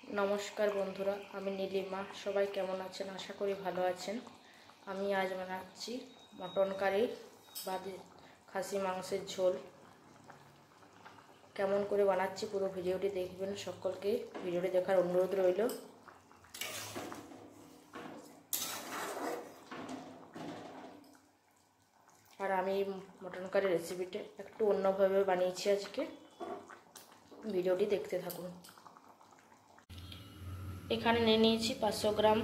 नमस्कार बंधुरा आमी नीलिमा सबाई केमन आछेन आशा करी भालो आछेन। आमी आज बानाচ্ছি मटन कारि बा खासी मांसेर झोल। केमन करे बानाচ্ছি पुरो भिडियोटी देखबेन। सकलके भिडियोटी देखार अनुरोध रइल। और आमी मटन कारि रेसिपिटा एकटु अन्यभावे बानिয়েছি आजके। भिडियोटी देखते थाकुन। এখানে নিয়ে নিয়েছি 500 গ্রাম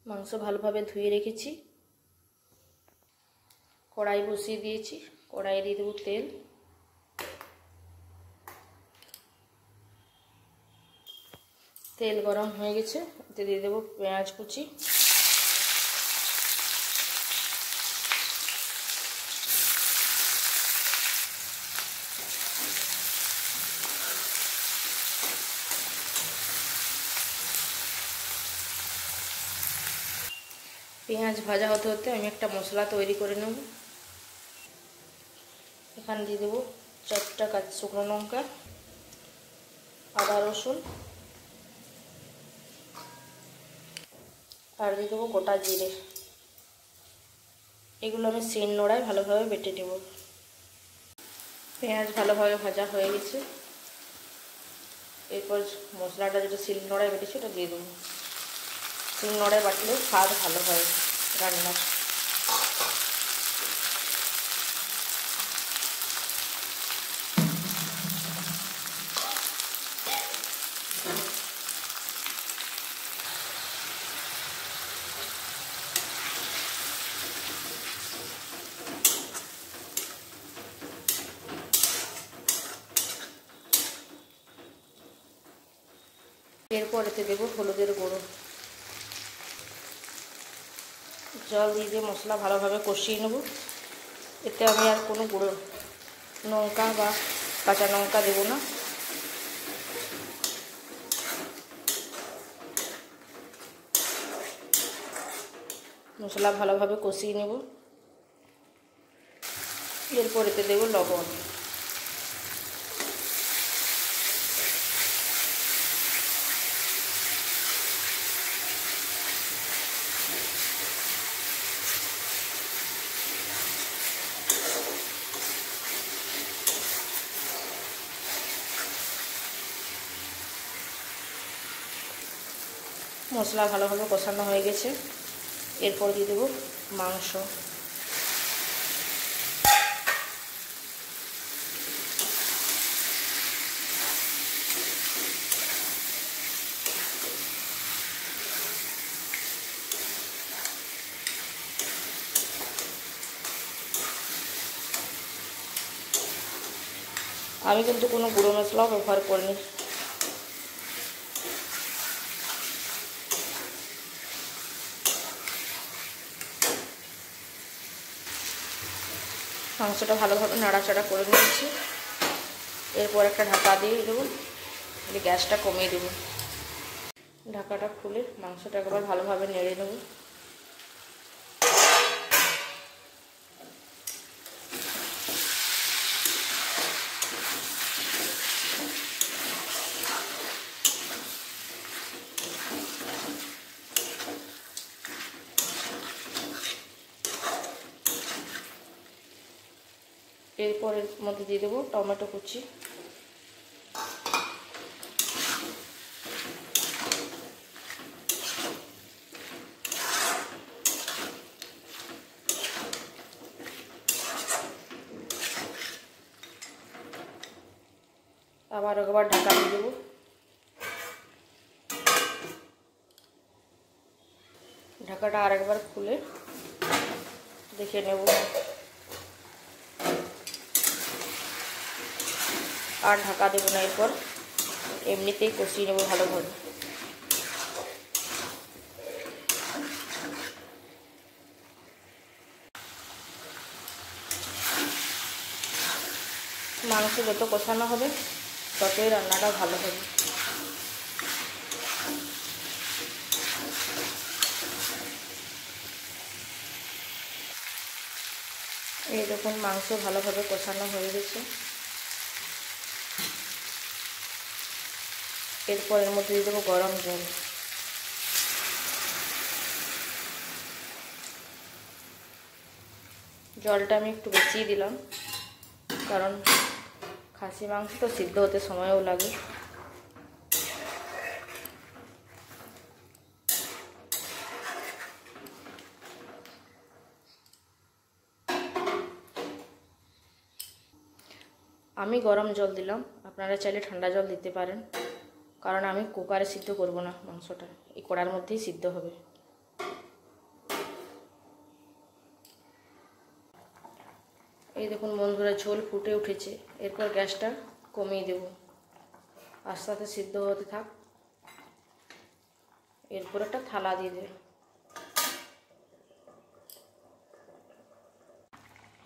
মাংস ভালোভাবে ধুয়ে রেখেছি। কড়াই বসিয়ে দিয়েছি। কড়াইয়ে দিয়ে দেব তেল। তেল গরম হয়ে গেছে, এতে দিয়ে দেব পেঁয়াজ কুচি, পেঁয়াজ ভাজা হতে হতে আমি একটা মশলা তৈরি করে নেব। এখানে দিয়ে দেব 4টা কাঁচা শুকনো লঙ্কা, আদা রসুন আর দিয়ে দেবো গোটা জিরে। এগুলো আমি শিল নোড়ায় ভালোভাবে বেটে নেব। পেঁয়াজ ভালোভাবে ভাজা হয়ে গেছে, এরপর মশলাটা যেটা শিল নোড়ায় বেটেছি ওটা দিয়ে দেবো। শিল নোড়ায় বাটলে স্বাদ ভালো হয় রান্নার। এরপর এতে দেবো হলুদের গুঁড়ো। জল দিয়ে মশলা ভালোভাবে কষিয়ে নেব। এতে আমি আর কোনো গুঁড়ো লঙ্কা বা কাঁচা লঙ্কা দেব না। মশলা ভালোভাবে কষিয়ে নেব। এরপর এতে দেব লবণ। মশলা ভালোভাবে কষানো হয়ে গেছে, এরপর দিয়ে দেব মাংস। আমি কিন্তু কোনো গুঁড়ো মশলাও ব্যবহার করিনি। মাংসটা ভালোভাবে নাড়াচাড়া করে নিয়েছি। এরপর একটা ঢাকা দিয়ে দেবো, গ্যাসটা কমিয়ে দেবো। ঢাকাটা খুলে মাংসটা একবার ভালোভাবে নেড়ে নেব। এরপর এর মধ্যে দিয়ে দেবো টমেটো কুচি, আবার একবার ঢাকা দিয়ে দেবো। ঢাকাটা আরেকবার খুলে দেখে নেব। আর ঢাকা দেব না, এরপর এমনিতেই কষিয়ে নেব ভালোভাবে। মাংস যত কষানো হবে ততই রান্নাটা ভালো হবে। এই দেখুন মাংস ভালোভাবে কষানো হয়ে গেছে। এরপর এর মধ্যে দিয়ে দেবো গরম জল। জলটা আমি একটু বেশিই দিলাম, কারণ খাসি মাংস তো সিদ্ধ হতে সময়ও লাগে। আমি গরম জল দিলাম, আপনারা চাইলে ঠান্ডা জল দিতে পারেন, কারণ আমি কুকারে সিদ্ধ করব না, মাংসটা এই কড়ার মধ্যেই সিদ্ধ হবে। এই দেখুন বন্ধুরা, ঝোল ফুটে উঠেছে। এরপর গ্যাসটা কমিয়ে দেব, আস্তে আস্তে সিদ্ধ হতে থাক। এরপর একটা থালা দিয়ে দেব।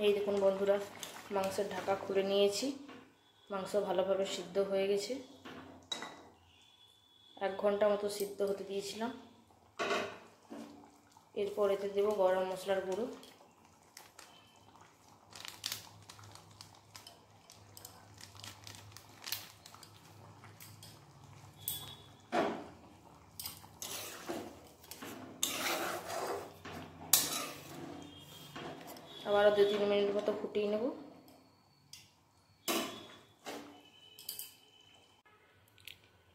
এই দেখুন বন্ধুরা, মাংসের ঢাকা খুলে নিয়েছি। মাংস ভালোভাবে সিদ্ধ হয়ে গেছে। 1 ঘন্টা মতো সিদ্ধ হতে দিয়েছিলাম। এরপর এতে দেব গরম মশলার গুঁড়ো, আবারও 2-3 মিনিট মতো ফুটিয়ে নেব।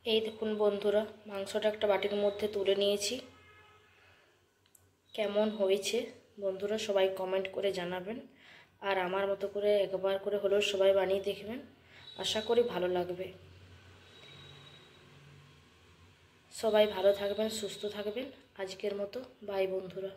এই দেখুন বন্ধুরা, মাংসটা একটা বাটির মধ্যে তুলে নিয়েছি। কেমন হয়েছে বন্ধুরা সবাই কমেন্ট করে জানাবেন, আর আমার মতো করে একবার করে হলেও সবাই বানিয়ে দেখবেন, আশা করি ভালো লাগবে। সবাই ভালো থাকবেন, সুস্থ থাকবেন। আজকের মতো বাই বন্ধুরা।